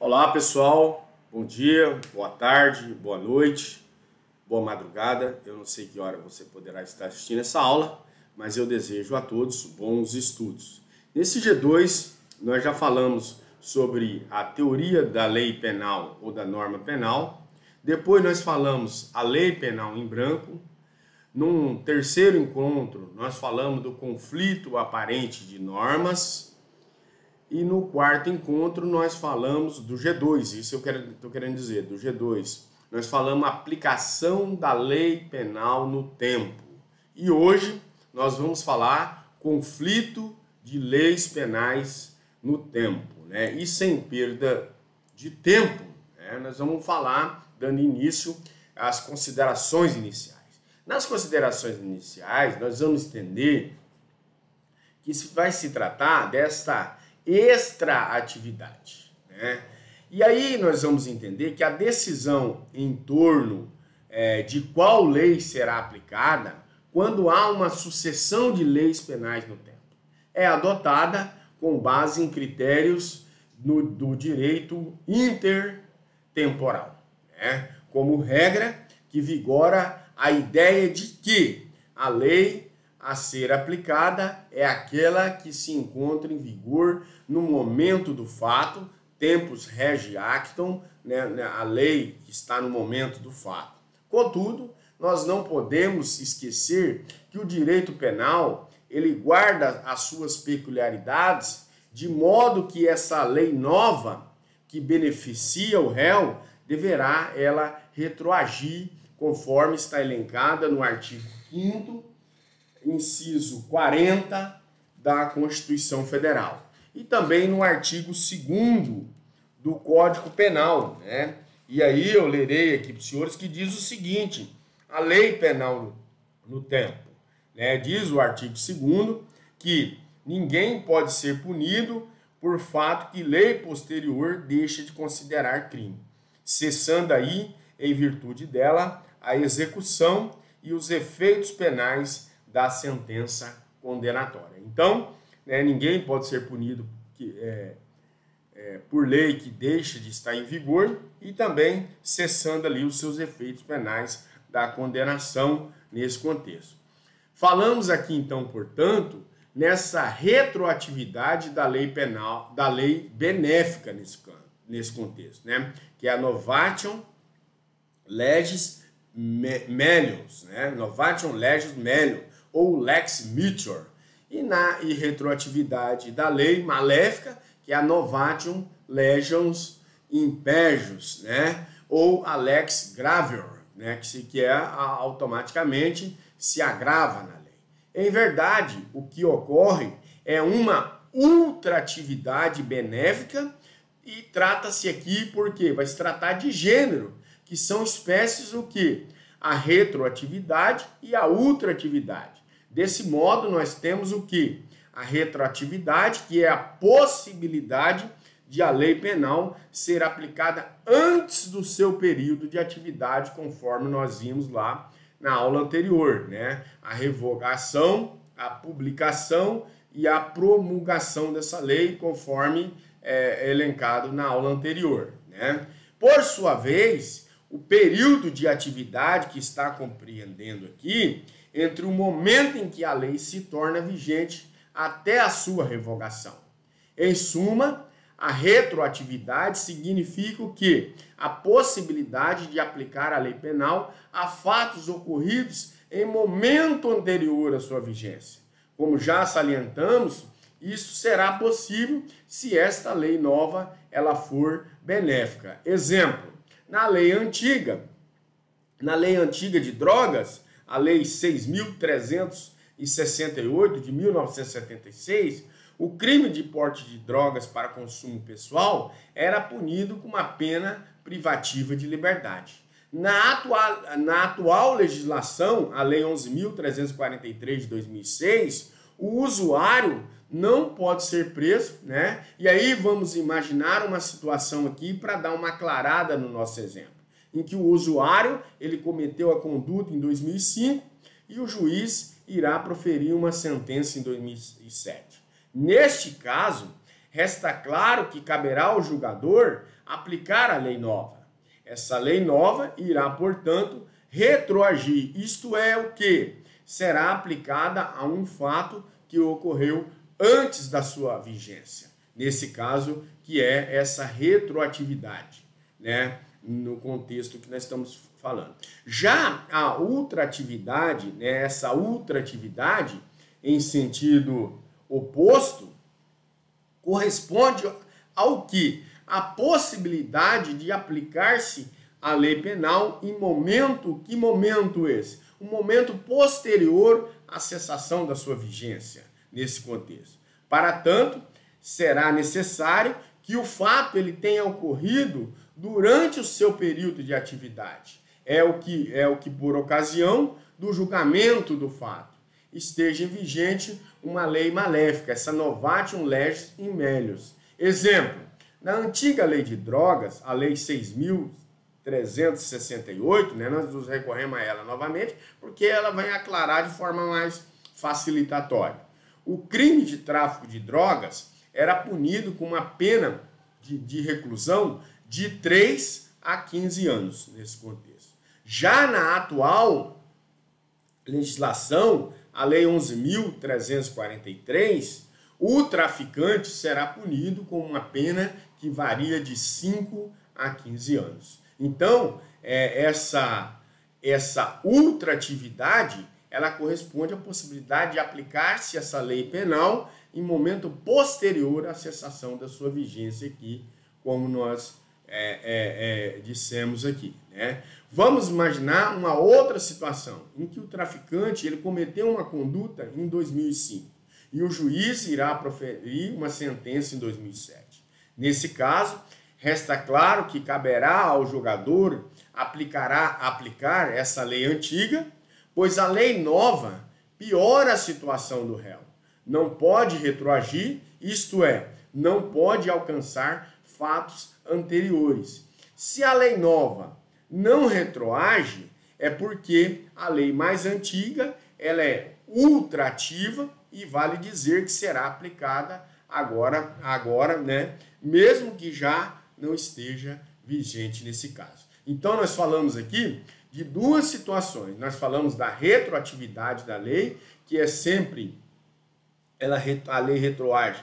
Olá pessoal, bom dia, boa tarde, boa noite, boa madrugada. Eu não sei que hora você poderá estar assistindo essa aula, mas eu desejo a todos bons estudos. Nesse G2 nós já falamos sobre a teoria da lei penal ou da norma penal. Depois nós falamos a lei penal em branco. Num terceiro encontro nós falamos do conflito aparente de normas. E no quarto encontro nós falamos do G2, isso eu estou querendo dizer, do G2. Nós falamos a aplicação da lei penal no tempo. E hoje nós vamos falar conflito de leis penais no tempo, né? E sem perda de tempo, né? Nós vamos falar, dando início às considerações iniciais. Nas considerações iniciais, nós vamos entender que vai se tratar desta extraatividade, né? E aí nós vamos entender que a decisão em torno de qual lei será aplicada, quando há uma sucessão de leis penais no tempo, é adotada com base em critérios do direito intertemporal, né? Como regra que vigora a ideia de que a lei a ser aplicada é aquela que se encontra em vigor no momento do fato, tempus regi actum, né, a lei que está no momento do fato. Contudo, nós não podemos esquecer que o direito penal, ele guarda as suas peculiaridades, de modo que essa lei nova que beneficia o réu, deverá ela retroagir conforme está elencada no artigo 5º, inciso 40 da Constituição Federal. E também no artigo 2º do Código Penal, né? E aí eu lerei aqui para os senhores que diz o seguinte: a lei penal no tempo, né? Diz o artigo 2º que ninguém pode ser punido por fato que lei posterior deixa de considerar crime, cessando aí, em virtude dela, a execução e os efeitos penais da sentença condenatória. Então, né, ninguém pode ser punido por lei que deixa de estar em vigor e também cessando ali os seus efeitos penais da condenação nesse contexto. Falamos aqui, então, portanto, nessa retroatividade da lei penal, da lei benéfica nesse contexto, né, que é a Novatio Legis Melius, né, Novatio Legis Melius, ou Lex Meteor, e na retroatividade da lei maléfica, que é a Novatium Legions Imperius, né? Ou a Lex Gravior, né? que automaticamente se agrava na lei. Em verdade, o que ocorre é uma ultratividade benéfica e trata-se aqui porque vai se tratar de gênero, que são espécies o quê? A retroatividade e a ultratividade. Desse modo, nós temos o que? A retroatividade, que é a possibilidade de a lei penal ser aplicada antes do seu período de atividade, conforme nós vimos lá na aula anterior, né? A revogação, a publicação e a promulgação dessa lei, conforme elencado na aula anterior, né? Por sua vez, o período de atividade que está compreendendo aqui, entre o momento em que a lei se torna vigente até a sua revogação. Em suma, a retroatividade significa o quê? A possibilidade de aplicar a lei penal a fatos ocorridos em momento anterior à sua vigência. Como já salientamos, isso será possível se esta lei nova ela for benéfica. Exemplo, na lei antiga de drogas, a Lei 6.368 de 1976, o crime de porte de drogas para consumo pessoal era punido com uma pena privativa de liberdade. Na atual legislação, a Lei 11.343 de 2006, o usuário não pode ser preso, né? E aí vamos imaginar uma situação aqui para dar uma aclarada no nosso exemplo, em que o usuário ele cometeu a conduta em 2005 e o juiz irá proferir uma sentença em 2007. Neste caso, resta claro que caberá ao julgador aplicar a lei nova. Essa lei nova irá, portanto, retroagir, isto é o que? Será aplicada a um fato que ocorreu antes da sua vigência. Nesse caso, que é essa retroatividade, né? No contexto que nós estamos falando. Já a ultratividade, né? Essa ultratividade, em sentido oposto, corresponde ao que? A possibilidade de aplicar-se a lei penal em momento, que momento esse? Um momento posterior à cessação da sua vigência, nesse contexto. Para tanto, será necessário que o fato ele tenha ocorrido durante o seu período de atividade. É o que por ocasião do julgamento do fato esteja vigente uma lei maléfica, essa novatium legis in melius. Exemplo, na antiga lei de drogas, a lei 6.368, né, nós nos recorremos a ela novamente, porque ela vai aclarar de forma mais facilitatória. O crime de tráfico de drogas era punido com uma pena de reclusão de 3 a 15 anos, nesse contexto. Já na atual legislação, a Lei 11.343, o traficante será punido com uma pena que varia de 5 a 15 anos. Então, essa ultratividade, ela corresponde à possibilidade de aplicar-se essa lei penal em momento posterior à cessação da sua vigência aqui, como nós dissemos aqui, né? Vamos imaginar uma outra situação em que o traficante ele cometeu uma conduta em 2005 e o juiz irá proferir uma sentença em 2007. Nesse caso, resta claro que caberá ao julgador aplicar essa lei antiga, pois a lei nova piora a situação do réu. Não pode retroagir, isto é, não pode alcançar fatos anteriores. Se a lei nova não retroage, é porque a lei mais antiga ela é ultrativa e vale dizer que será aplicada agora, né, mesmo que já não esteja vigente nesse caso. Então nós falamos aqui de duas situações. Nós falamos da retroatividade da lei, que é sempre a lei retroage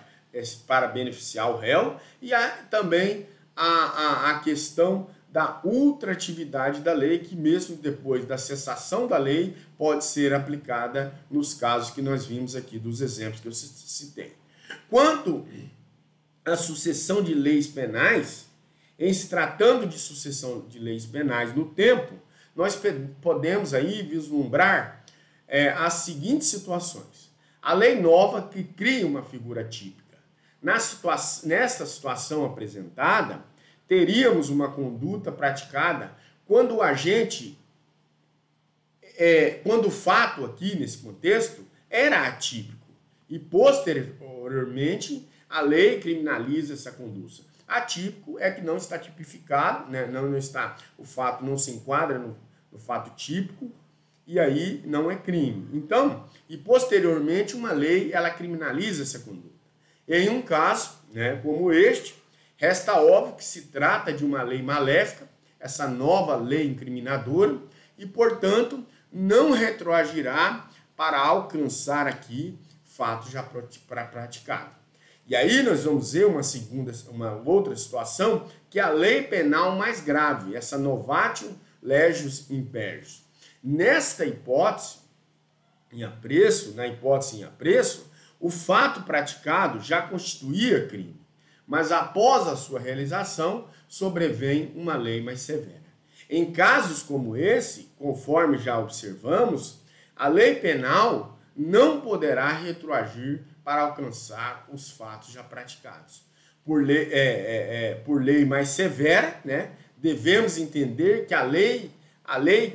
para beneficiar o réu, e também a questão da ultratividade da lei, que mesmo depois da cessação da lei, pode ser aplicada nos casos que nós vimos aqui, dos exemplos que eu citei. Quanto à sucessão de leis penais, em se tratando de sucessão de leis penais no tempo, nós podemos aí vislumbrar as seguintes situações. A lei nova que cria uma figura típica. Nesta situação apresentada, teríamos uma conduta praticada quando o agente, quando o fato aqui nesse contexto era atípico e posteriormente a lei criminaliza essa conduta. Atípico é que não está tipificado, né? Não está, o fato não se enquadra no fato típico e aí não é crime. Então, e posteriormente uma lei ela criminaliza essa conduta. Em um caso, né, como este, resta óbvio que se trata de uma lei maléfica, essa nova lei incriminadora, e, portanto, não retroagirá para alcançar aqui fato já praticado. E aí nós vamos ver uma outra situação, que é a lei penal mais grave, essa novatio legius imperius. Nesta hipótese, na hipótese em apreço, o fato praticado já constituía crime, mas após a sua realização, sobrevém uma lei mais severa. Em casos como esse, conforme já observamos, a lei penal não poderá retroagir para alcançar os fatos já praticados. Por lei mais severa, né, devemos entender que a lei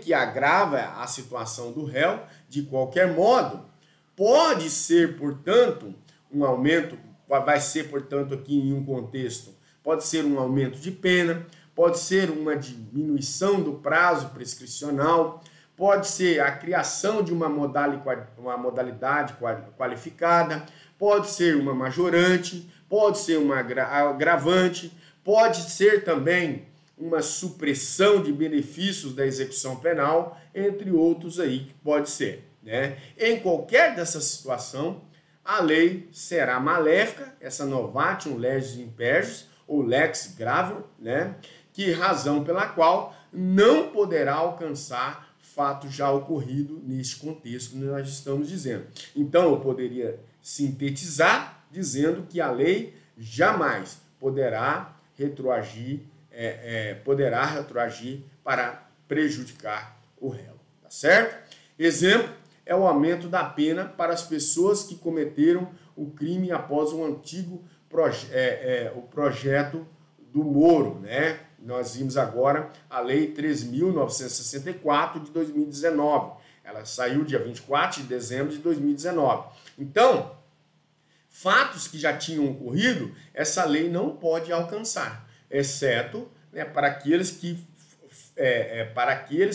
que agrava a situação do réu, de qualquer modo, pode ser, portanto, um aumento, vai ser, portanto, aqui em um contexto, pode ser um aumento de pena, pode ser uma diminuição do prazo prescricional, pode ser a criação de uma modalidade qualificada, pode ser uma majorante, pode ser uma agravante, pode ser também uma supressão de benefícios da execução penal, entre outros aí que pode ser, né? Em qualquer dessa situação, a lei será maléfica, essa novatio legis imperius, ou lex gravior, né? Que razão pela qual não poderá alcançar fato já ocorrido neste contexto que nós estamos dizendo. Então, eu poderia sintetizar dizendo que a lei jamais poderá retroagir para prejudicar o réu, tá certo? Exemplo é o aumento da pena para as pessoas que cometeram o crime após o antigo o projeto do Moro, né? Nós vimos agora a Lei 3.964 de 2019. Ela saiu dia 24 de dezembro de 2019. Então, fatos que já tinham ocorrido, essa lei não pode alcançar, exceto, né, para aqueles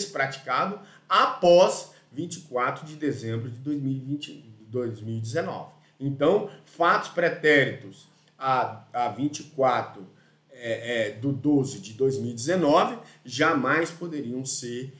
praticados após 24 de dezembro de 2019. Então, fatos pretéritos a 24 do 12 de 2019 jamais poderiam ser,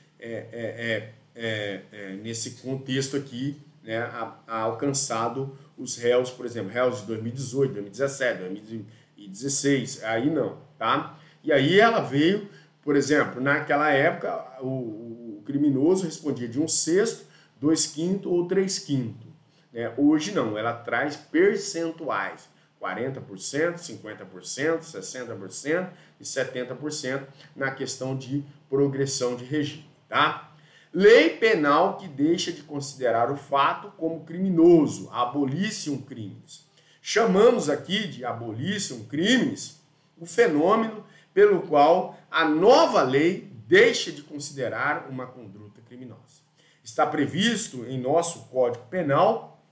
nesse contexto aqui, né, alcançado os réus, por exemplo, réus de 2018, 2017, 2016, aí não, tá? E aí ela veio, por exemplo, naquela época, o criminoso respondia de 1/6, 2/5 ou 3/5. Né? Hoje não, ela traz percentuais, 40%, 50%, 60% e 70% na questão de progressão de regime, tá? Lei penal que deixa de considerar o fato como criminoso, abolicium criminis. Chamamos aqui de abolicium criminis o fenômeno pelo qual a nova lei deixa de considerar uma conduta criminosa. Está previsto em nosso Código Penal,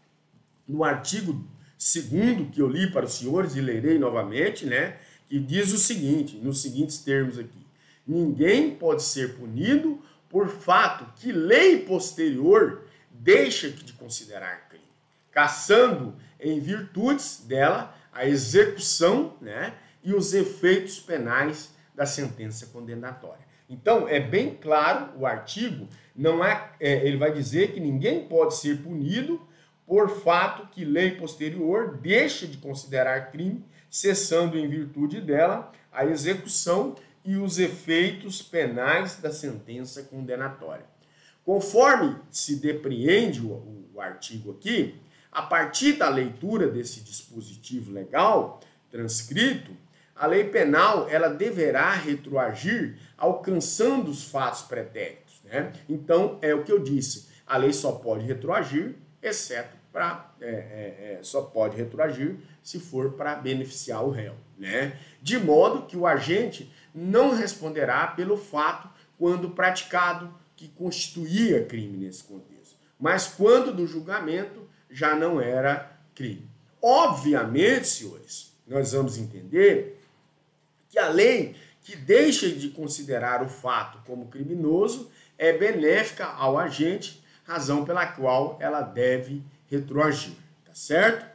no artigo 2º que eu li para os senhores e lerei novamente, né, que diz o seguinte, nos seguintes termos aqui: ninguém pode ser punido por fato que lei posterior deixa de considerar crime, cassando em virtudes dela a execução, né, e os efeitos penais da sentença condenatória. Então, é bem claro o artigo, ele vai dizer que ninguém pode ser punido por fato que lei posterior deixa de considerar crime, cessando em virtude dela a execução e os efeitos penais da sentença condenatória. Conforme se depreende o artigo aqui, a partir da leitura desse dispositivo legal transcrito, a lei penal ela deverá retroagir alcançando os fatos pretéritos, né? Então, é o que eu disse, a lei só pode retroagir, exceto só pode retroagir se for para beneficiar o réu, né? De modo que o agente não responderá pelo fato quando praticado que constituía crime nesse contexto, mas quando do julgamento já não era crime. Obviamente, senhores, nós vamos entender que a lei que deixa de considerar o fato como criminoso é benéfica ao agente, razão pela qual ela deve retroagir, tá certo?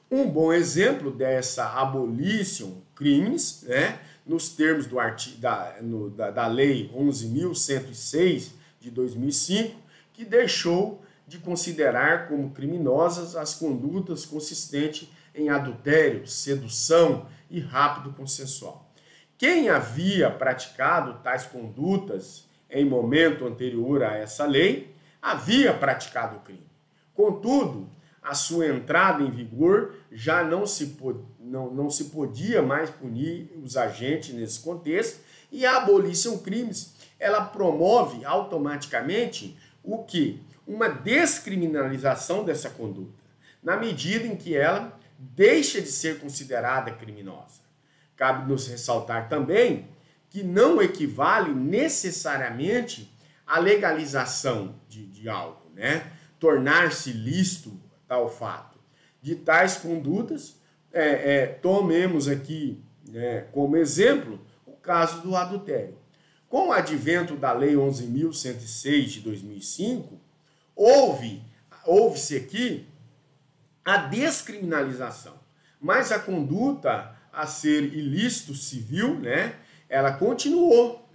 Um bom exemplo dessa abolition crimes, né, nos termos do artigo da Lei 11.106 de 2005, que deixou de considerar como criminosas as condutas consistentes em adultério, sedução e rapto consensual. Quem havia praticado tais condutas em momento anterior a essa lei, havia praticado o crime. Contudo, a sua entrada em vigor já não se podia mais punir os agentes nesse contexto, e a abolição crimes, ela promove automaticamente o quê? Uma descriminalização dessa conduta, na medida em que ela deixa de ser considerada criminosa. Cabe nos ressaltar também que não equivale necessariamente à legalização de algo, né? Tornar-se lícito tal fato. De tais condutas, tomemos aqui, né, como exemplo o caso do adultério. Com o advento da Lei 11.106 de 2005, houve-se aqui a descriminalização, mas a conduta a ser ilícito civil, né, ela continuou.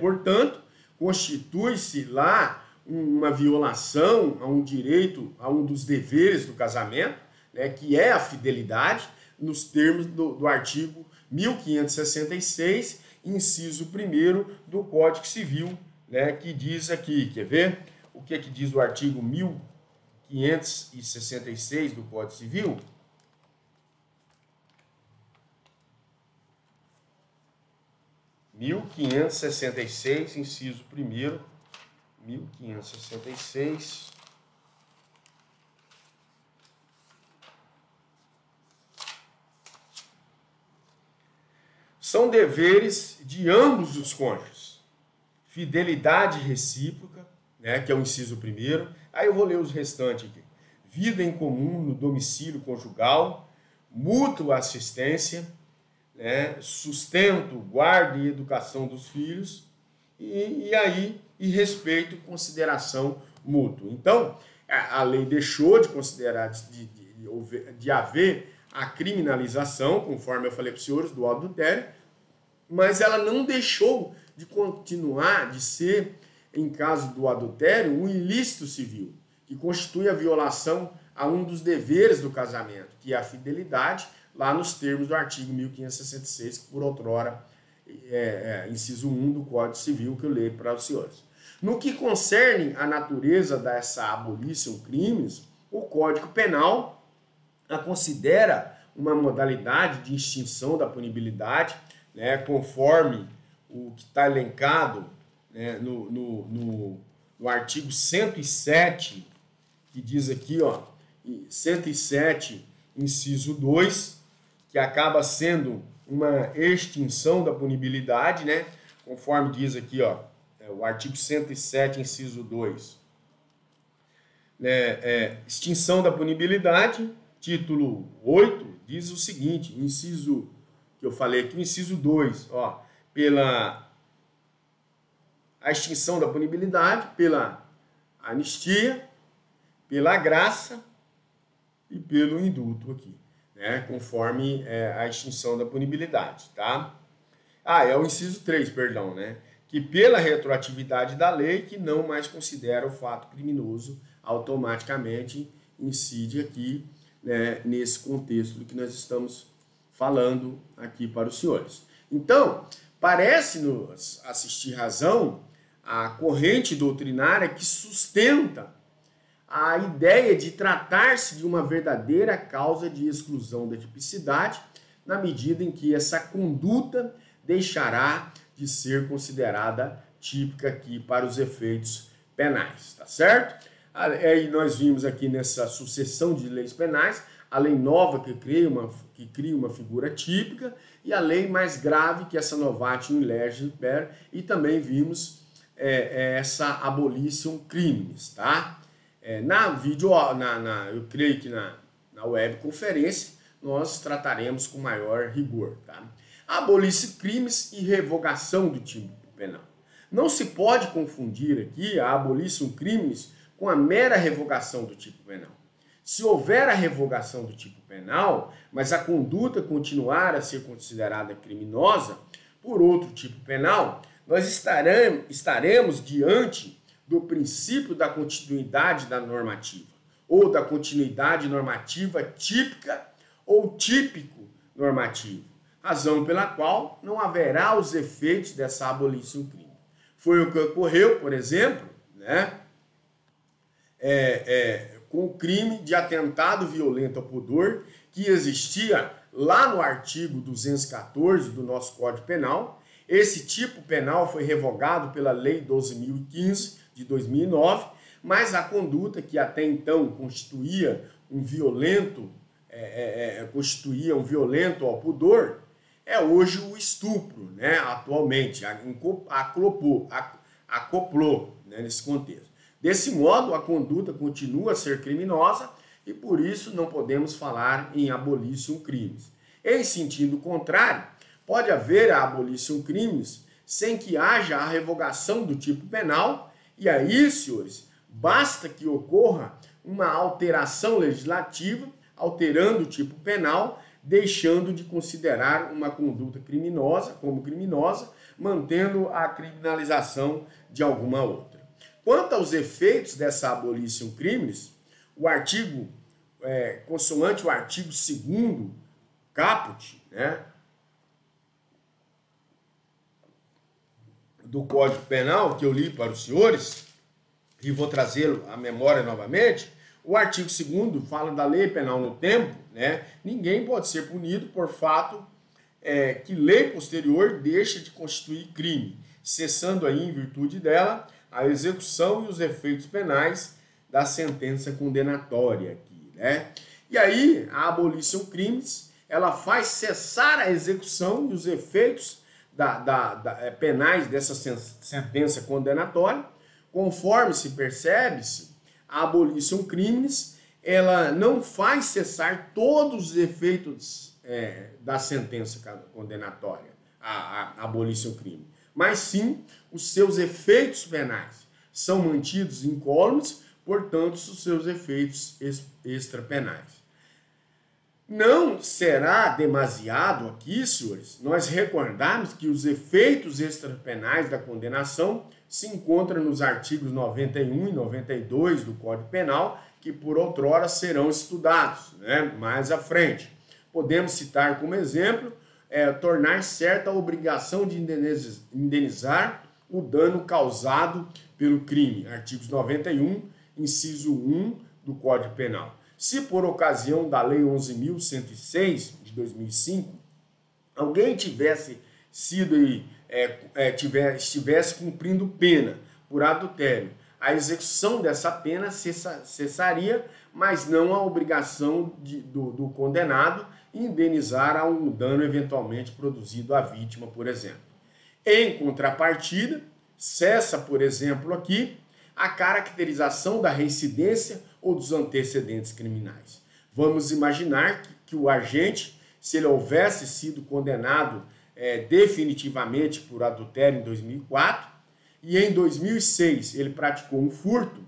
Portanto, constitui-se lá uma violação a um direito, a um dos deveres do casamento, né, que é a fidelidade, nos termos do artigo 1566, inciso 1º do Código Civil, né, que diz aqui, quer ver? O que diz o artigo 1566 do Código Civil? (1566), inciso 1º, 1566... São deveres de ambos os cônjuges. Fidelidade recíproca, né, que é o inciso 1º. Aí eu vou ler os restantes aqui. Vida em comum no domicílio conjugal, mútua assistência, né, sustento, guarda e educação dos filhos, e respeito e consideração mútua. Então, a lei deixou de considerar, de haver a criminalização, conforme eu falei para os senhores, do adultério, mas ela não deixou de continuar de ser, em caso do adultério, um ilícito civil, que constitui a violação a um dos deveres do casamento, que é a fidelidade, lá nos termos do artigo 1566, que por outrora inciso 1 do Código Civil, que eu leio para os senhores. No que concerne a natureza dessa abolition crimes, o Código Penal a considera uma modalidade de extinção da punibilidade, né, conforme o que está elencado, né, no artigo 107, que diz aqui, 107, inciso 2, que acaba sendo uma extinção da punibilidade, né, conforme diz aqui, o artigo 107, inciso 2. Extinção da punibilidade, título 8, diz o seguinte, inciso que eu falei aqui, o inciso 2, pela a extinção da punibilidade, pela anistia, pela graça e pelo indulto aqui, né, conforme a extinção da punibilidade, tá? É o inciso 3, perdão, né, que pela retroatividade da lei, que não mais considera o fato criminoso, automaticamente incide aqui, né, nesse contexto do que nós estamos falando aqui para os senhores. Então, parece-nos assistir razão a corrente doutrinária que sustenta a ideia de tratar-se de uma verdadeira causa de exclusão da tipicidade, na medida em que essa conduta deixará de ser considerada típica aqui para os efeitos penais, tá certo? Aí nós vimos aqui nessa sucessão de leis penais a lei nova que cria uma figura típica e a lei mais grave que é essa novatio in legem per, e também vimos essa abolition crimes, tá? Eu creio que na webconferência nós trataremos com maior rigor, tá? Abolition crimes e revogação do tipo penal. Não se pode confundir aqui a abolition crimes com a mera revogação do tipo penal. Se houver a revogação do tipo penal, mas a conduta continuar a ser considerada criminosa por outro tipo penal, nós estaremos diante do princípio da continuidade da normativa, ou da continuidade normativa típica ou típico normativo, razão pela qual não haverá os efeitos dessa abolição crime. Foi o que ocorreu, por exemplo, né, com o crime de atentado violento ao pudor, que existia lá no artigo 214 do nosso Código Penal. Esse tipo penal foi revogado pela Lei 12.015 de 2009, mas a conduta que até então constituía um violento ao pudor é hoje o estupro, né? Atualmente, acoplou, né, nesse contexto. Desse modo, a conduta continua a ser criminosa e por isso não podemos falar em abolition crimes. Em sentido contrário, pode haver a abolition crimes sem que haja a revogação do tipo penal, e aí, senhores, basta que ocorra uma alteração legislativa alterando o tipo penal, deixando de considerar uma conduta criminosa como criminosa, mantendo a criminalização de alguma outra. Quanto aos efeitos dessa abolition criminis, o artigo, consoante o artigo 2º caput, né, do Código Penal, que eu li para os senhores, e vou trazê-lo à memória novamente, o artigo 2º fala da lei penal no tempo, né? Ninguém pode ser punido por fato que lei posterior deixa de constituir crime, cessando aí, em virtude dela, a execução e os efeitos penais da sentença condenatória aqui, né? E aí, a abolition criminis, ela faz cessar a execução e os efeitos penais dessa sentença condenatória. Conforme se percebe-se, a abolition criminis, ela não faz cessar todos os efeitos da sentença condenatória, a abolition criminis, mas sim os seus efeitos penais são mantidos incólumes, portanto, os seus efeitos extrapenais. Não será demasiado aqui, senhores, nós recordarmos que os efeitos extrapenais da condenação se encontram nos artigos 91 e 92 do Código Penal, que por outrora serão estudados, né, mais à frente. Podemos citar como exemplo, tornar certa a obrigação de indenizar o dano causado pelo crime, artigos 91, inciso 1 do Código Penal. Se por ocasião da Lei 11.106 de 2005, alguém tivesse sido estivesse cumprindo pena por adultério, a execução dessa pena cessaria, mas não a obrigação do condenado indenizar algum dano eventualmente produzido à vítima, por exemplo. Em contrapartida, cessa, por exemplo, aqui a caracterização da reincidência ou dos antecedentes criminais. Vamos imaginar que o agente, se ele houvesse sido condenado definitivamente por adultério em 2004 e em 2006 ele praticou um furto,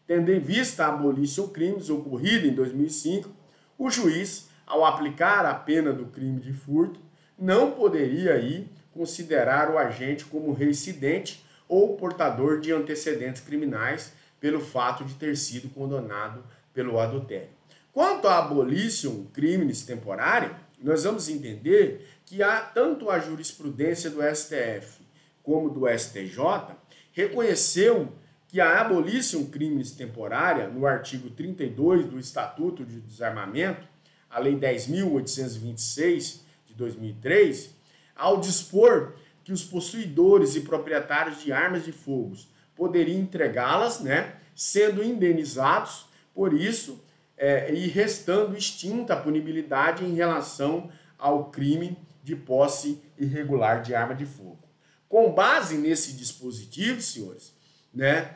tendo em vista a abolition criminis ocorrida em 2005, o juiz, ao aplicar a pena do crime de furto, não poderia aí considerar o agente como reincidente ou portador de antecedentes criminais pelo fato de ter sido condenado pelo adultério. Quanto à abolition criminis temporária, nós vamos entender que tanto a jurisprudência do STF como do STJ reconheceu que a abolition criminis temporária, no artigo 32 do Estatuto de Desarmamento, a Lei 10.826 de 2003, ao dispor que os possuidores e proprietários de armas de fogo poderiam entregá-las, né, sendo indenizados por isso e restando extinta a punibilidade em relação ao crime de posse irregular de arma de fogo. Com base nesse dispositivo, senhores, né,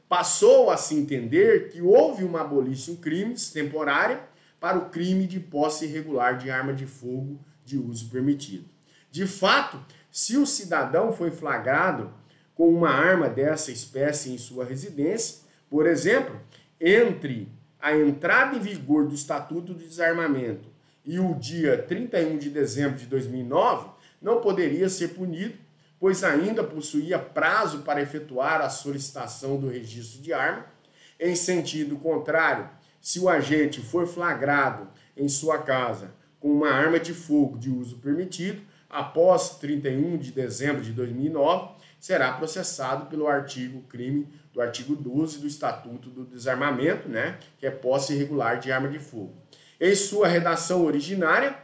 passou a se entender que houve uma abolition criminis temporária para o crime de posse irregular de arma de fogo de uso permitido. De fato, se o cidadão foi flagrado com uma arma dessa espécie em sua residência, por exemplo, entre a entrada em vigor do Estatuto de Desarmamento e o dia 31 de dezembro de 2009, não poderia ser punido, pois ainda possuía prazo para efetuar a solicitação do registro de arma. Em sentido contrário, se o agente for flagrado em sua casa com uma arma de fogo de uso permitido, após 31 de dezembro de 2009, será processado pelo crime do artigo 12 do Estatuto do Desarmamento, né, que é posse irregular de arma de fogo. Em sua redação originária,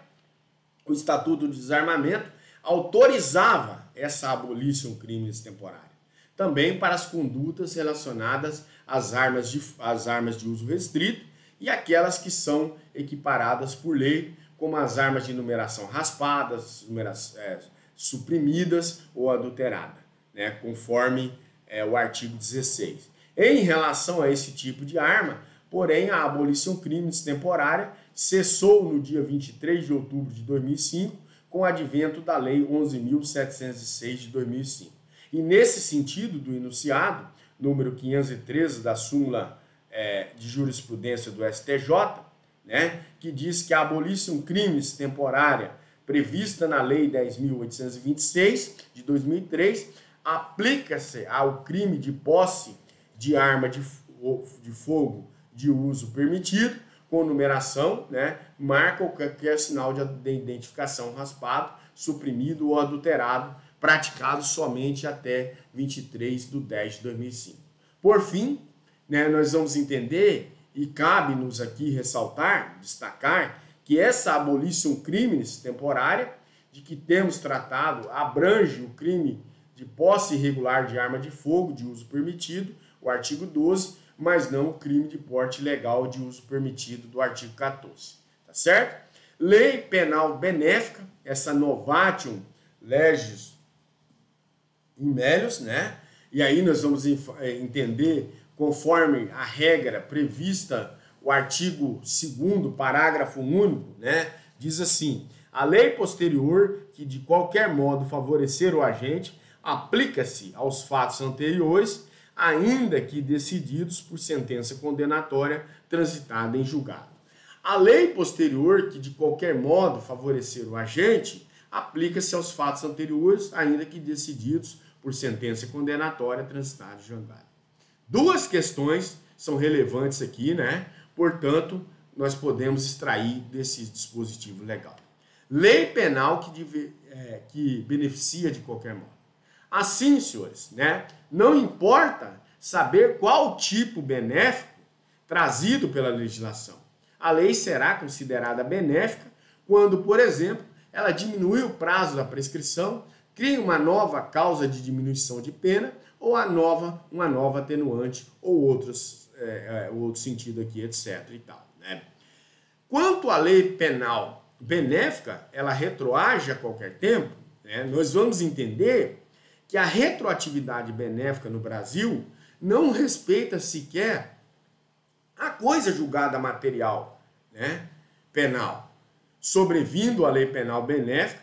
o Estatuto do Desarmamento autorizava essa abolition criminis temporária, também para as condutas relacionadas às armas de uso restrito e aquelas que são equiparadas por lei, como as armas de numeração raspadas, suprimidas ou adulteradas, né, conforme o artigo 16. Em relação a esse tipo de arma, porém, a abolition criminis temporária cessou no dia 23 de outubro de 2005, com o advento da Lei 11.706 de 2005. E nesse sentido do enunciado, número 513 da súmula de jurisprudência do STJ, né, que diz que a abolition crimes temporária prevista na Lei 10.826 de 2003 aplica-se ao crime de posse de arma de fogo de uso permitido, com numeração, né, marca ou qualquer sinal de identificação raspado, suprimido ou adulterado, praticado somente até 23/10/2005. Por fim, né, nós vamos entender, e cabe-nos aqui ressaltar, destacar, que essa abolition crimes temporária, de que temos tratado, abrange o crime de posse irregular de arma de fogo de uso permitido, o artigo 12, mas não o crime de porte ilegal de uso permitido do artigo 14. Tá certo? Lei penal benéfica, essa novatio legis in melius, né? E aí nós vamos entender, conforme a regra prevista, o artigo 2º, parágrafo único, né? Diz assim: a lei posterior que de qualquer modo favorecer o agente aplica-se aos fatos anteriores, ainda que decididos por sentença condenatória transitada em julgado. A lei posterior que de qualquer modo favorecer o agente aplica-se aos fatos anteriores, ainda que decididos por sentença condenatória transitada em julgado. Duas questões são relevantes aqui, né? Portanto, nós podemos extrair desse dispositivo legal. Lei penal que beneficia de qualquer modo. Assim, senhores, né, não importa saber qual tipo benéfico trazido pela legislação. A lei será considerada benéfica quando, por exemplo, ela diminui o prazo da prescrição, cria uma nova causa de diminuição de pena ou uma nova atenuante ou outro sentido aqui, etc. e tal, né? Quanto à lei penal benéfica, ela retroage a qualquer tempo, né? Nós vamos entender que a retroatividade benéfica no Brasil não respeita sequer a coisa julgada material, né, penal. Sobrevindo à lei penal benéfica,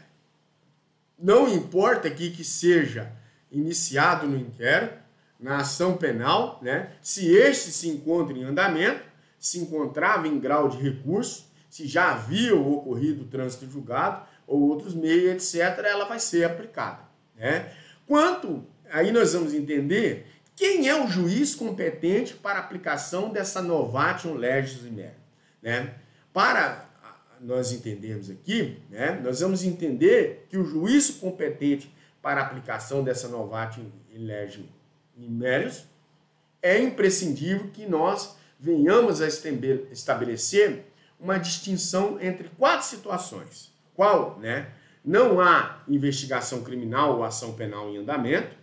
não importa aqui que seja iniciado no inquérito, na ação penal, né, se este se encontra em andamento, se encontrava em grau de recurso, se já havia ocorrido o trânsito julgado ou outros meios, etc., ela vai ser aplicada, né? Aí nós vamos entender quem é o juiz competente para a aplicação dessa novatio legis in melius, né? Para nós entendermos aqui, né, nós vamos entender que o juiz competente para a aplicação dessa novatio legis in melius é imprescindível que nós venhamos a estabelecer uma distinção entre 4 situações. Qual, né? Não há investigação criminal ou ação penal em andamento,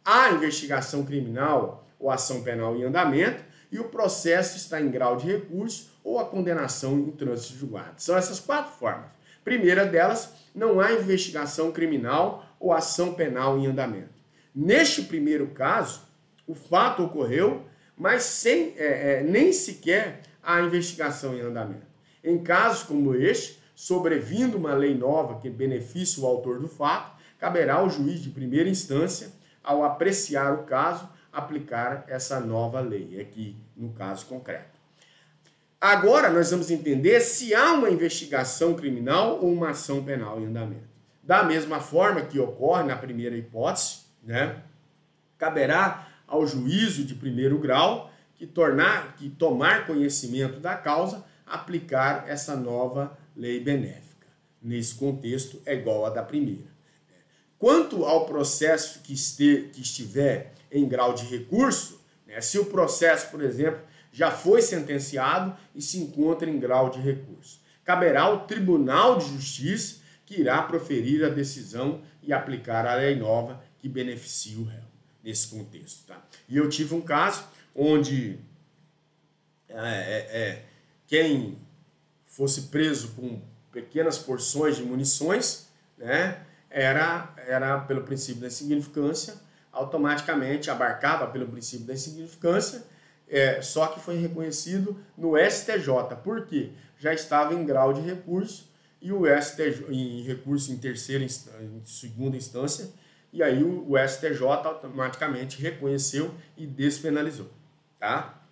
há investigação criminal ou ação penal em andamento e o processo está em grau de recurso ou a condenação em trânsito julgado. São essas 4 formas. Primeira delas, não há investigação criminal ou ação penal em andamento. Neste primeiro caso, o fato ocorreu, mas nem sequer há investigação em andamento. Em casos como este, sobrevindo uma lei nova que beneficie o autor do fato, caberá ao juiz de primeira instância, ao apreciar o caso, aplicar essa nova lei, aqui no caso concreto. Agora nós vamos entender se há uma investigação criminal ou uma ação penal em andamento. Da mesma forma que ocorre na primeira hipótese, né, caberá ao juízo de primeiro grau que tomar conhecimento da causa, aplicar essa nova lei benéfica. Nesse contexto, é igual à da primeira. Quanto ao processo que estiver em grau de recurso, né, se o processo, por exemplo, já foi sentenciado e se encontra em grau de recurso, caberá ao Tribunal de Justiça que irá proferir a decisão e aplicar a lei nova que beneficie o réu, nesse contexto. Tá? E eu tive um caso onde quem fosse preso com pequenas porções de munições, né, era pelo princípio da insignificância, automaticamente abarcava pelo princípio da insignificância, só que foi reconhecido no STJ. Por quê? Já estava em grau de recurso, e o STJ, em recurso em segunda instância, e aí o STJ automaticamente reconheceu e despenalizou. Tá?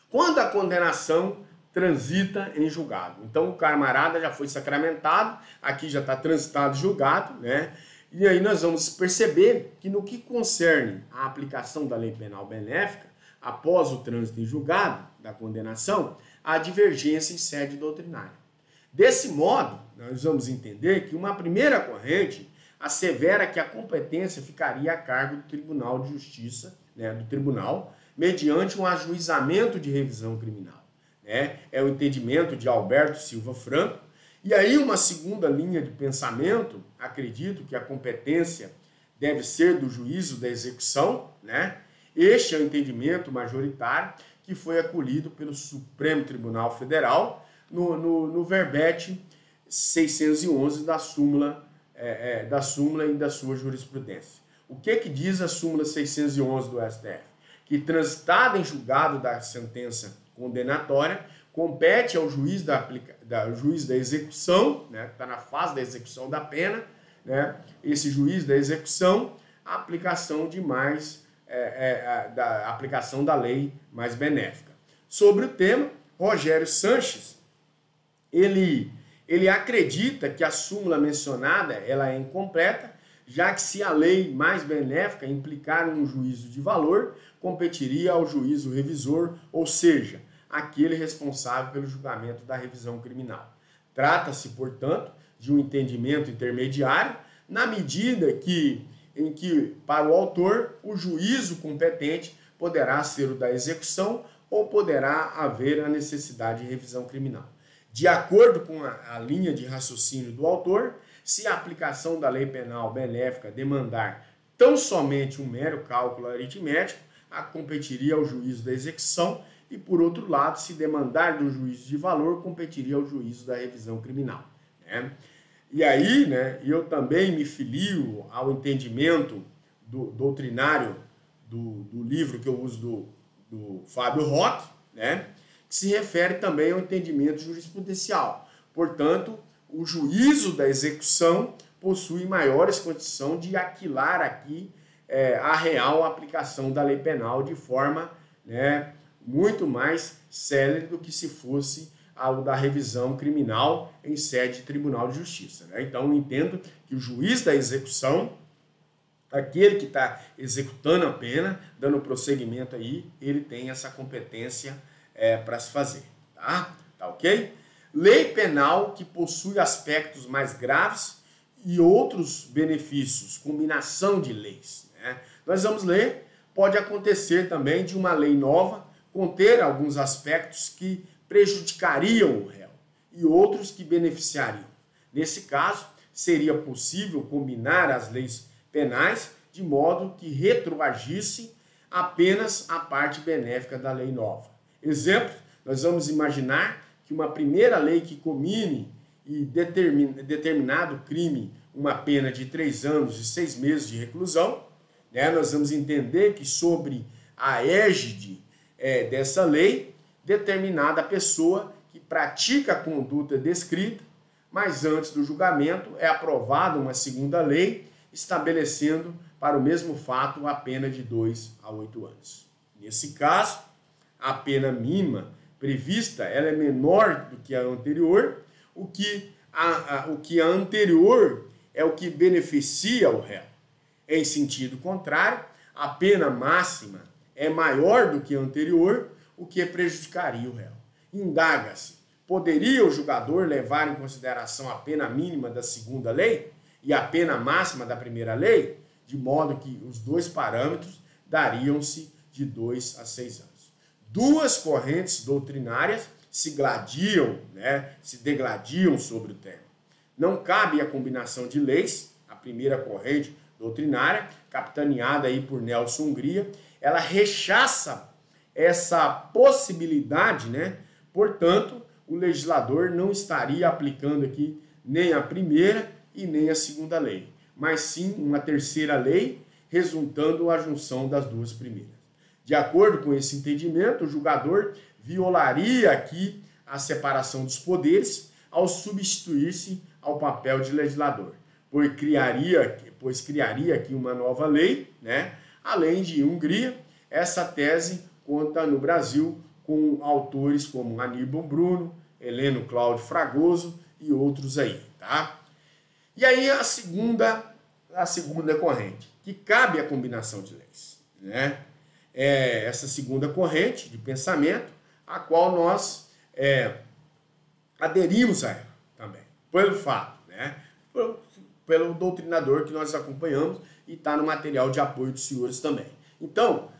Quando a condenação transita em julgado. Então o camarada já foi sacramentado, aqui já está transitado em julgado, né? E aí nós vamos perceber que no que concerne a aplicação da lei penal benéfica, após o trânsito em julgado da condenação, há divergência em sede doutrinária. Desse modo, nós vamos entender que uma primeira corrente assevera que a competência ficaria a cargo do Tribunal de Justiça, né, do Tribunal, mediante um ajuizamento de revisão criminal. Né? É o entendimento de Alberto Silva Franco. E aí uma segunda linha de pensamento, acredito que a competência deve ser do juízo da execução, né? Este é o entendimento majoritário que foi acolhido pelo Supremo Tribunal Federal no verbete 611 da súmula e da sua jurisprudência. O que diz a súmula 611 do STF? Que transitada em julgado da sentença condenatória, compete ao juiz juiz da execução, né, que está na fase da execução da pena, né, esse juiz da execução, a aplicação da aplicação da lei mais benéfica. Sobre o tema, Rogério Sanches, ele acredita que a súmula mencionada ela é incompleta, já que se a lei mais benéfica implicar em um juízo de valor, competiria ao juízo revisor, ou seja, aquele responsável pelo julgamento da revisão criminal. Trata-se, portanto, de um entendimento intermediário, na medida em que, para o autor, o juízo competente poderá ser o da execução ou poderá haver a necessidade de revisão criminal. De acordo com a linha de raciocínio do autor, se a aplicação da lei penal benéfica demandar tão somente um mero cálculo aritmético, a competiria ao juízo da execução e, por outro lado, se demandar do juízo de valor, competiria ao juízo da revisão criminal. Né? E aí, né, eu também me filio ao entendimento doutrinário do livro que eu uso do Fábio Roque, né, que se refere também ao entendimento jurisprudencial. Portanto, o juízo da execução possui maiores condições de aquilar aqui a real aplicação da lei penal de forma, né, muito mais célere do que se fosse ao da revisão criminal em sede de Tribunal de Justiça. Né? Então, eu entendo que o juiz da execução, aquele que está executando a pena, dando prosseguimento aí, ele tem essa competência para se fazer. Tá ok? Lei penal que possui aspectos mais graves e outros benefícios, combinação de leis. Né? Nós vamos ler, pode acontecer também de uma lei nova conter alguns aspectos que prejudicariam o réu e outros que beneficiariam. Nesse caso, seria possível combinar as leis penais de modo que retroagisse apenas a parte benéfica da lei nova. Exemplo, nós vamos imaginar que uma primeira lei que comine e determinado crime uma pena de 3 anos e 6 meses de reclusão, né? Nós vamos entender que sobre a égide dessa lei, determinada pessoa que pratica a conduta descrita, mas antes do julgamento é aprovada uma segunda lei estabelecendo para o mesmo fato a pena de 2 a 8 anos. Nesse caso, a pena mínima prevista ela é menor do que a anterior, o que a anterior é o que beneficia o réu. Em sentido contrário, a pena máxima é maior do que a anterior, o que prejudicaria o réu. Indaga-se, poderia o julgador levar em consideração a pena mínima da segunda lei e a pena máxima da primeira lei, de modo que os dois parâmetros dariam-se de 2 a 6 anos. Duas correntes doutrinárias se degladiam sobre o tema. Não cabe a combinação de leis. A primeira corrente doutrinária, capitaneada aí por Nelson Hungria, ela rechaça essa possibilidade, né? Portanto, o legislador não estaria aplicando aqui nem a primeira e nem a segunda lei, mas sim uma terceira lei, resultando a junção das duas primeiras. De acordo com esse entendimento, o julgador violaria aqui a separação dos poderes ao substituir-se ao papel de legislador, pois criaria aqui uma nova lei, né? Além de Hungria, essa tese conta no Brasil com autores como Aníbal Bruno, Heleno Cláudio Fragoso e outros aí, tá? E aí a segunda corrente, que cabe à combinação de leis, né? É essa segunda corrente de pensamento, a qual nós aderimos a ela também, pelo fato, né? Pelo doutrinador que nós acompanhamos e está no material de apoio dos senhores também. Então,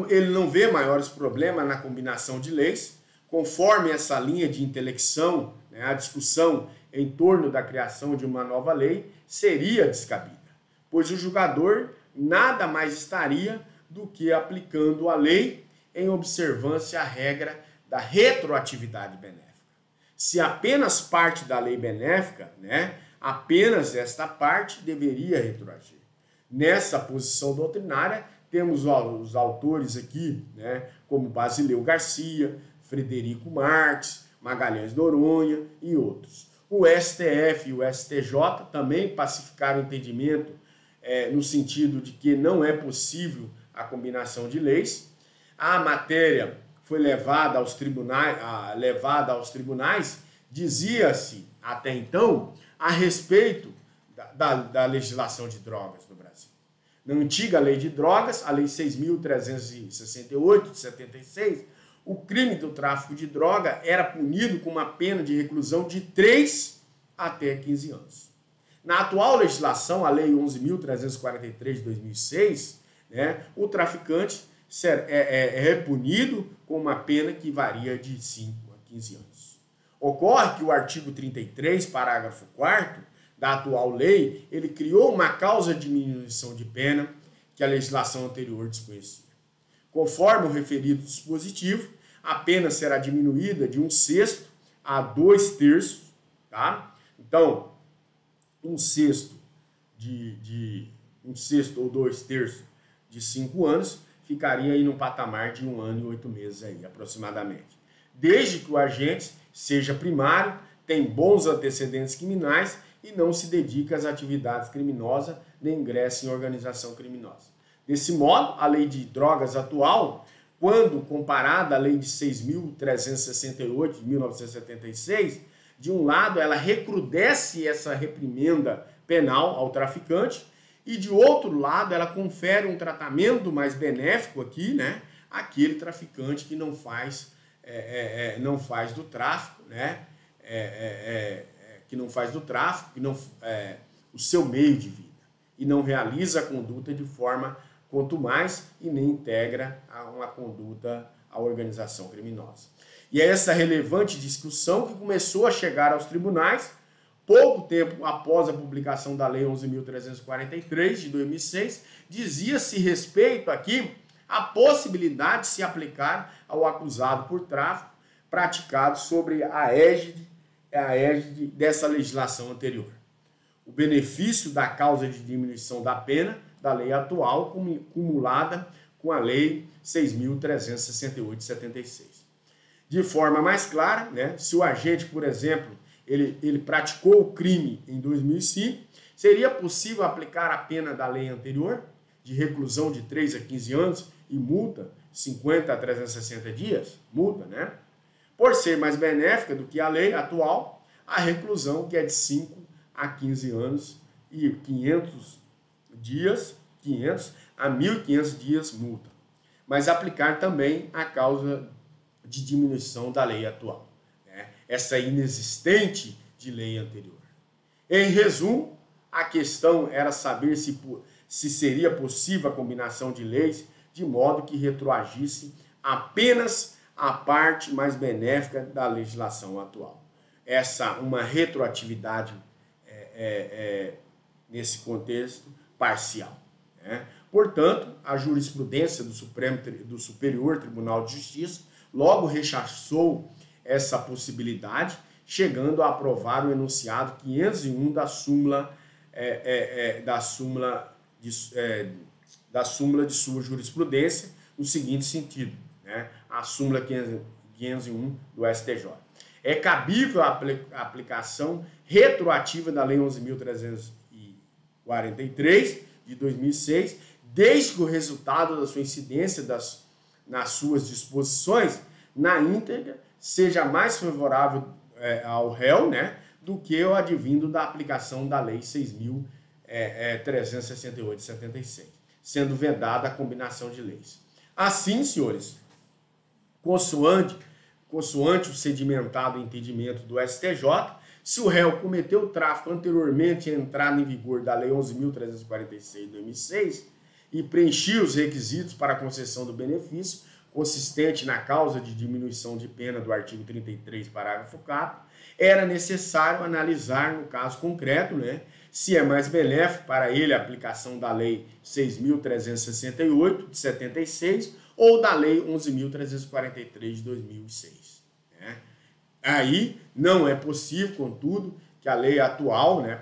ele não vê maiores problemas na combinação de leis, conforme essa linha de intelecção, né, a discussão em torno da criação de uma nova lei seria descabida, pois o julgador nada mais estaria do que aplicando a lei em observância à regra da retroatividade benéfica. Se apenas parte da lei benéfica, né, apenas esta parte deveria retroagir. Nessa posição doutrinária, temos os autores aqui, né, como Basileu Garcia, Frederico Marques, Magalhães Noronha e outros. O STF e o STJ também pacificaram o entendimento no sentido de que não é possível a combinação de leis. A matéria foi levada aos tribunais, dizia-se até então a respeito da legislação de drogas no Brasil. Na antiga lei de drogas, a lei 6.368 de 76, o crime do tráfico de droga era punido com uma pena de reclusão de 3 até 15 anos. Na atual legislação, a lei 11.343 de 2006, né, o traficante é punido com uma pena que varia de 5 a 15 anos. Ocorre que o artigo 33, parágrafo 4º, da atual lei, ele criou uma causa de diminuição de pena que a legislação anterior desconhecia. Conforme o referido dispositivo, a pena será diminuída de 1/6 a 2/3, tá? Então, 1/6 ou 2/3 de 5 anos ficaria aí no patamar de 1 ano e 8 meses aí, aproximadamente. Desde que o agente seja primário, tem bons antecedentes criminais e não se dedica às atividades criminosas nem ingressa em organização criminosa. Desse modo, a lei de drogas atual, quando comparada à lei de 6.368 de 1976, de um lado ela recrudesce essa reprimenda penal ao traficante e de outro lado ela confere um tratamento mais benéfico aqui, né, àquele traficante que não faz do tráfico, né, o seu meio de vida e não realiza a conduta de forma contumaz e nem integra uma conduta à organização criminosa. E é essa relevante discussão que começou a chegar aos tribunais pouco tempo após a publicação da Lei 11.343 de 2006, dizia-se respeito aqui à possibilidade de se aplicar ao acusado por tráfico praticado sobre a égide dessa legislação anterior. O benefício da causa de diminuição da pena da lei atual, cumulada com a Lei 6.368 de 76. De forma mais clara, né, se o agente, por exemplo, ele praticou o crime em 2005, seria possível aplicar a pena da lei anterior, de reclusão de 3 a 15 anos e multa 50 a 360 dias, multa, né? Por ser mais benéfica do que a lei atual, a reclusão que é de 5 a 15 anos e 500 a 1.500 dias multa, mas aplicar também a causa de diminuição da lei atual, né? Essa inexistente de lei anterior. Em resumo, a questão era saber se seria possível a combinação de leis de modo que retroagisse apenas a parte mais benéfica da legislação atual. Uma retroatividade nesse contexto parcial, né? Portanto, a jurisprudência do Superior Tribunal de Justiça logo rechaçou essa possibilidade, chegando a aprovar o enunciado 501 da súmula de sua jurisprudência, no seguinte sentido, né? A súmula 501 do STJ. É cabível a aplicação retroativa da Lei 11.343 de 2006, desde que o resultado da sua incidência nas suas disposições na íntegra seja mais favorável ao réu, né, do que o advindo da aplicação da Lei 6.368 de 76, sendo vedada a combinação de leis. Assim, senhores, consoante o sedimentado entendimento do STJ, se o réu cometeu o tráfico anteriormente à entrada em vigor da Lei 11.346 de 2006 e preenchia os requisitos para a concessão do benefício, consistente na causa de diminuição de pena do artigo 33, parágrafo 4, era necessário analisar, no caso concreto, né, se é mais benéfico para ele a aplicação da Lei 6.368 de 76 ou da Lei 11.343 de 2006. Né? Aí não é possível, contudo, que a lei atual, né,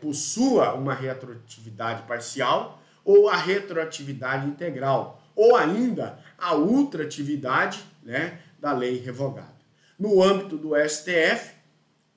possua uma retroatividade parcial ou a retroatividade integral, ou ainda a ultratividade, né, da lei revogada. No âmbito do STF,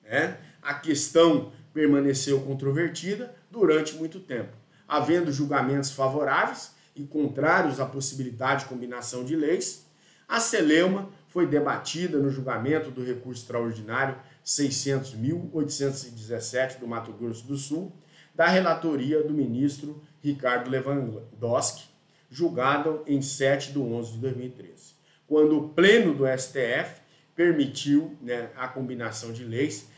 né, a questão permaneceu controvertida durante muito tempo, havendo julgamentos favoráveis e contrários à possibilidade de combinação de leis. A celeuma foi debatida no julgamento do recurso extraordinário 600.817 do Mato Grosso do Sul, da relatoria do ministro Ricardo Lewandowski, julgado em 7/11/2013, quando o pleno do STF permitiu, né, a combinação de leis,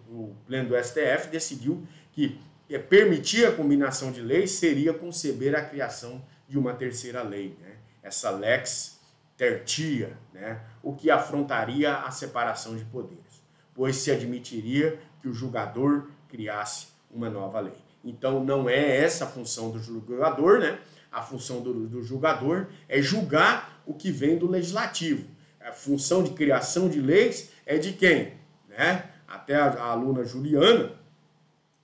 o pleno do STF decidiu que permitir a combinação de leis seria conceber a criação de uma terceira lei, né? Essa lex tertia, né? O que afrontaria a separação de poderes, pois se admitiria que o julgador criasse uma nova lei. Então não é essa a função do julgador, né? A função do julgador é julgar o que vem do legislativo. A função de criação de leis é de quem? Né? Até a aluna Juliana,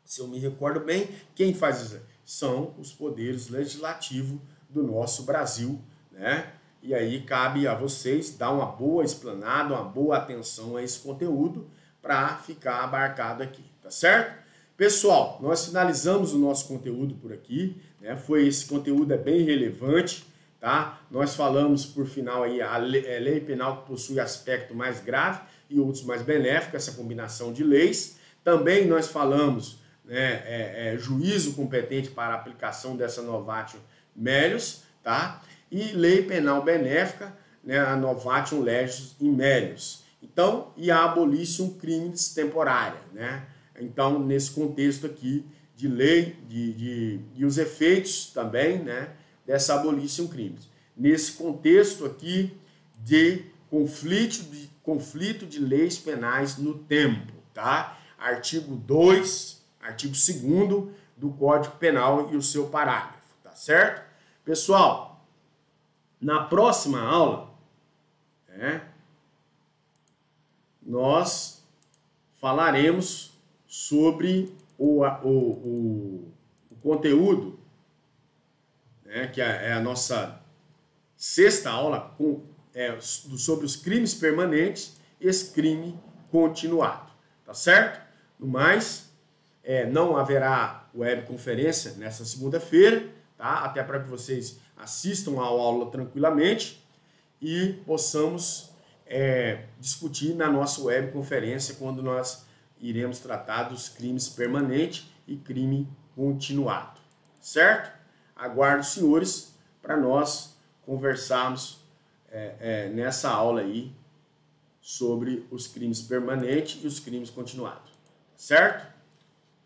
se eu me recordo bem, quem faz isso? São os poderes legislativos do nosso Brasil, né? E aí cabe a vocês dar uma boa explanada, uma boa atenção a esse conteúdo para ficar abarcado aqui, tá certo? Pessoal, nós finalizamos o nosso conteúdo por aqui, né? Esse conteúdo é bem relevante, tá? Nós falamos por final aí a lei penal que possui aspecto mais grave e outros mais benéficos, essa combinação de leis. Também nós falamos, né, juízo competente para a aplicação dessa novatio melius, tá? E lei penal benéfica, né, a novatium legis in melius. Então, e a abolitium criminis temporária, né? Então, nesse contexto aqui de lei e os efeitos também, né, dessa abolitium criminis. Nesse contexto aqui de conflito de leis penais no tempo, tá? Artigo 2, artigo 2º do Código Penal e o seu parágrafo, tá certo? Pessoal, na próxima aula, né, nós falaremos sobre o conteúdo, né, que é a nossa sexta aula sobre os crimes permanentes e esse crime continuado, tá certo? No mais, não haverá webconferência nessa segunda-feira, tá? Até para que vocês assistam a aula tranquilamente e possamos discutir na nossa webconferência quando nós iremos tratar dos crimes permanentes e crime continuado, certo? Aguardo os senhores para nós conversarmos nessa aula aí sobre os crimes permanentes e os crimes continuados, certo?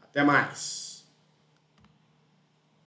Até mais!